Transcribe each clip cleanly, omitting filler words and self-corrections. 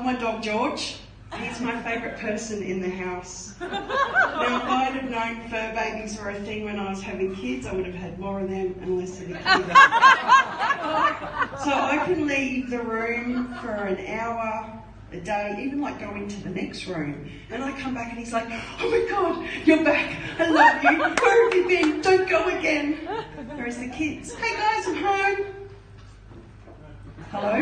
love my dog George. He's my favourite person in the house. Now, if I'd have known fur babies were a thing when I was having kids, I would have had more of them and less of the kids. So I can leave the room for an hour a day, even like going to the next room. And I come back and he's like, oh my God, you're back. I love you. Where have you been? Don't go again. Whereas the kids, hey guys, I'm home. Hello?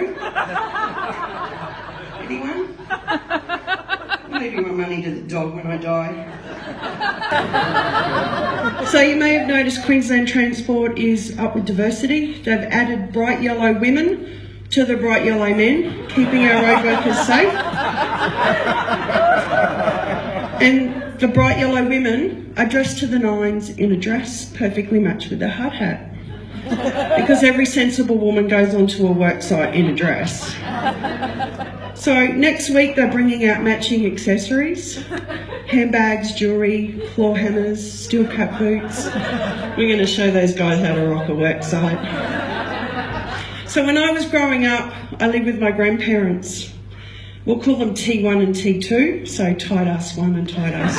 Anyone? I'm leaving my money to the dog when I die. So you may have noticed Queensland Transport is up with diversity. They've added bright yellow women to the bright yellow men, keeping our road workers safe. And the bright yellow women are dressed to the nines in a dress perfectly matched with their hard hat. Because every sensible woman goes onto a work site in a dress. So next week they're bringing out matching accessories, handbags, jewellery, claw hammers, steel cap boots. We're going to show those guys how to rock a work site. So when I was growing up, I lived with my grandparents. We'll call them T1 and T2, so tight ass 1 and tight ass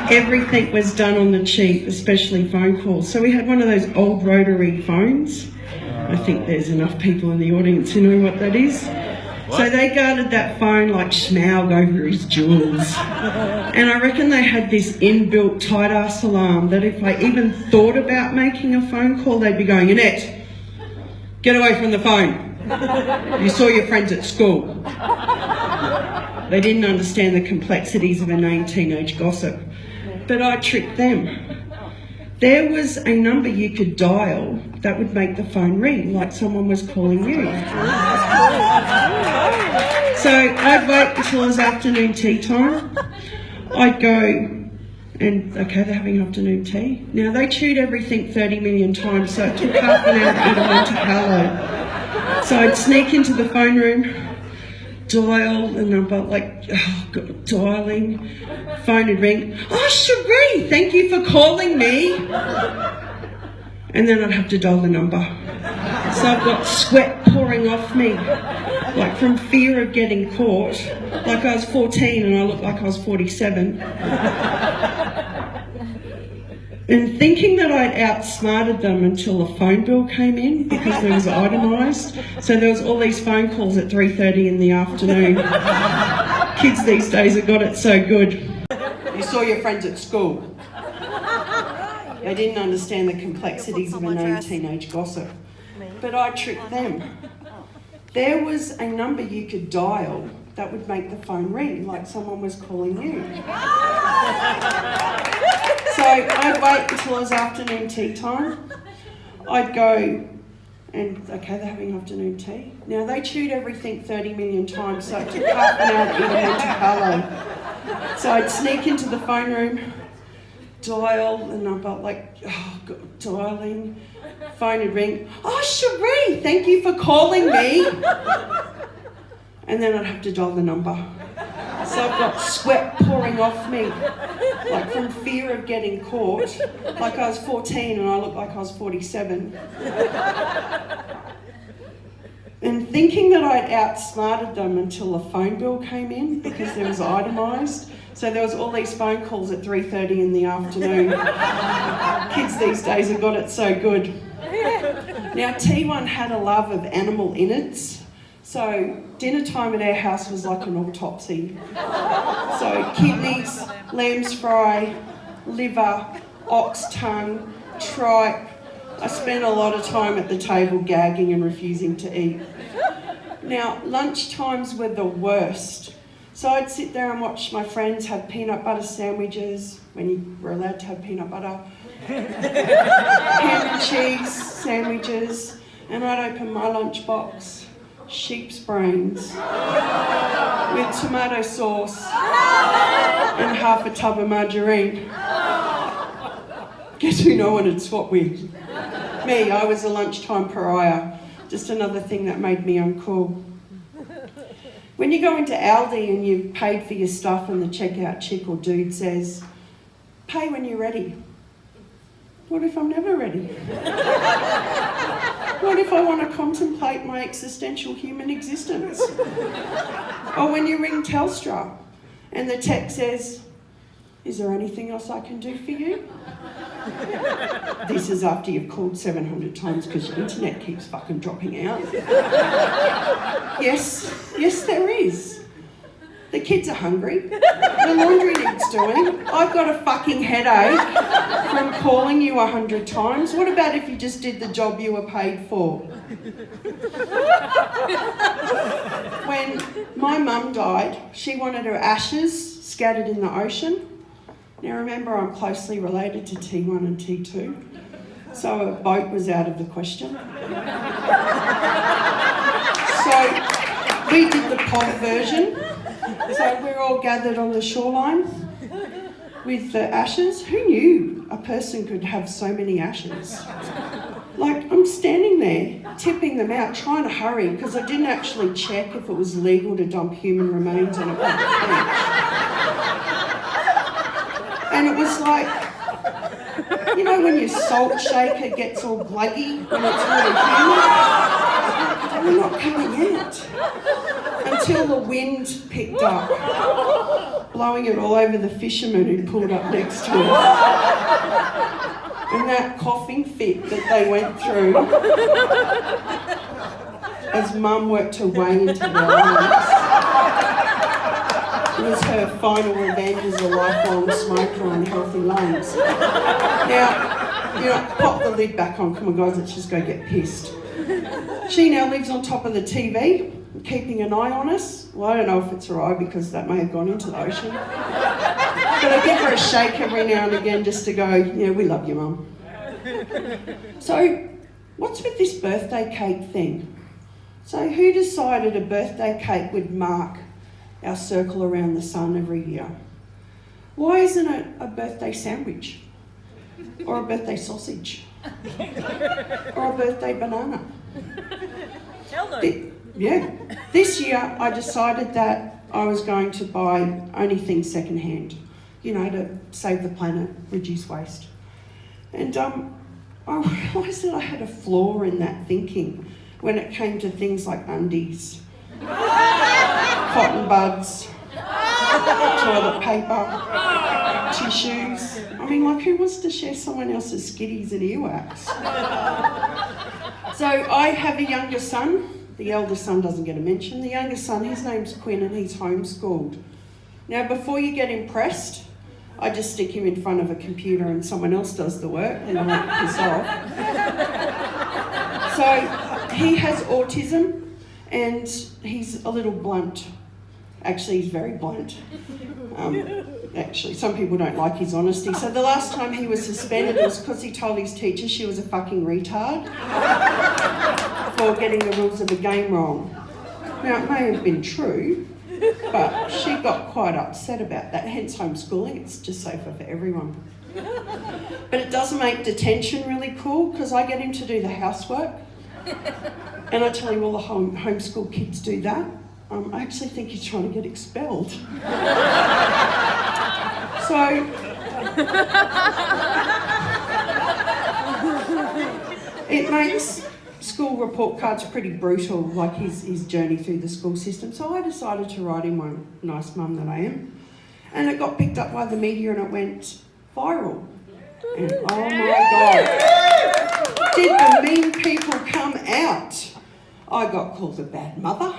2. Everything was done on the cheap, especially phone calls. So we had one of those old rotary phones. I think there's enough people in the audience who know what that is. So they guarded that phone like Schmaug over his jewels. And I reckon they had this inbuilt tight ass alarm that if I even thought about making a phone call, they'd be going, Annette, get away from the phone. You saw your friends at school. They didn't understand the complexities of inane teenage gossip. But I tricked them. There was a number you could dial that would make the phone ring like someone was calling you. So I'd wait until it was afternoon tea time. I'd go and, okay, they're having afternoon tea. Now, they chewed everything 30 million times, so it took half an hour to eat a Monte Carlo. So I'd sneak into the phone room, dial the number, like, oh God, dialing, phone would ring. Oh, Cherie, thank you for calling me. And then I'd have to dial the number. So I've got sweat pouring off me, like from fear of getting caught, like I was 14 and I looked like I was 47. And thinking that I'd outsmarted them until a phone bill came in because it was itemised. So there was all these phone calls at 3:30 in the afternoon. Kids these days have got it so good. You saw your friends at school. They didn't understand the complexities of inane teenage gossip. But I tricked them. There was a number you could dial that would make the phone ring like someone was calling you. So I'd wait until it was afternoon tea time. I'd go and, okay, they're having afternoon tea. Now, they chewed everything 30 million times, so it took half an hour to eat a Monte Carlo. So I'd sneak into the phone room, dial the number, like, oh God, dialing, phone would ring. Oh, Cherie, thank you for calling me. And then I'd have to dial the number. So I've got sweat pouring off me, like from fear of getting caught, like I was 14 and I looked like I was 47. And thinking that I'd outsmarted them until a phone bill came in because there was itemised. So there was all these phone calls at 3:30 in the afternoon. Kids these days have got it so good. Now T1 had a love of animal innards. So dinner time at our house was like an autopsy. So kidneys, lamb's fry, liver, ox tongue, tripe. I spent a lot of time at the table gagging and refusing to eat. Now, lunch times were the worst. So I'd sit there and watch my friends have peanut butter sandwiches, when you were allowed to have peanut butter, ham and cheese sandwiches, and I'd open my lunchbox. Sheep's brains with tomato sauce and half a tub of margarine. Guess who no one would swap with? Me, I was a lunchtime pariah. Just another thing that made me uncool. When you go into Aldi and you've paid for your stuff and the checkout chick or dude says, pay when you're ready. What if I'm never ready? What if I want to contemplate my existential human existence? Or when you ring Telstra and the text says, "Is there anything else I can do for you?" This is after you've called 700 times because your internet keeps fucking dropping out. Yes, there is. The kids are hungry. The laundry needs doing. I've got a fucking headache from calling you 100 times. What about if you just did the job you were paid for? When my mum died, she wanted her ashes scattered in the ocean. Now remember, I'm closely related to T1 and T2, so a boat was out of the question. So we did the pod version. So we're all gathered on the shoreline with the ashes. Who knew a person could have so many ashes? Like, I'm standing there, tipping them out, trying to hurry, because I didn't actually check if it was legal to dump human remains on a public beach. And it was like, you know when your salt shaker gets all gluggy when it's really humid? We're not coming out. Until the wind picked up, blowing it all over the fisherman who pulled up next to us. And that coughing fit that they went through as Mum worked her way into their lives. It was her final revenge as a lifelong smoker on healthy lungs. Now, pop the lid back on. Come on, guys, let's just go get pissed. She now lives on top of the TV, keeping an eye on us. Well, I don't know if it's her eye because that may have gone into the ocean. But I give her a shake every now and again just to go, yeah, we love you, Mum. So, what's with this birthday cake thing? So, who decided a birthday cake would mark our circle around the sun every year? Why isn't it a birthday sandwich? Or a birthday sausage? Or a birthday banana? Tell them. This year I decided that I was going to buy only things secondhand, to save the planet, reduce waste. And I realised that I had a flaw in that thinking when it came to things like undies, cotton buds, toilet paper, tissues. I mean, like, who wants to share someone else's skitties and earwax? So I have a younger son. The eldest son doesn't get a mention. The younger son, his name's Quinn, and he's homeschooled. Now, before you get impressed, I just stick him in front of a computer and someone else does the work, and I won't piss off. So he has autism, and he's a little blunt. Actually, he's very blunt. Actually, some people don't like his honesty. So the last time he was suspended was because he told his teacher she was a fucking retard for getting the rules of the game wrong. Now, it may have been true, but she got quite upset about that, hence homeschooling. It's just safer for everyone. But it does make detention really cool because I get him to do the housework and I tell him all the homeschool kids do that. I actually think he's trying to get expelled. So, it makes school report cards pretty brutal, like his journey through the school system. So I decided to write him my nice mum that I am. And it got picked up by the media and it went viral. And oh my God, did the mean people come out? I got called a bad mother.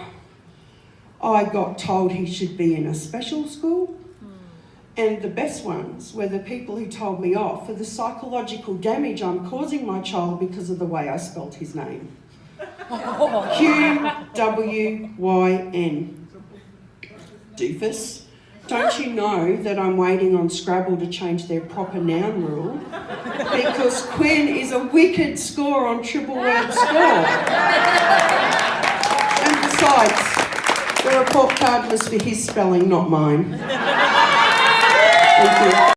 I got told he should be in a special school. And the best ones were the people who told me off for the psychological damage I'm causing my child because of the way I spelled his name. Q-W-Y-N. Doofus. Don't you know that I'm waiting on Scrabble to change their proper noun rule? Because Quinn is a wicked score on triple word score. And besides, the report card was for his spelling, not mine. Thank you.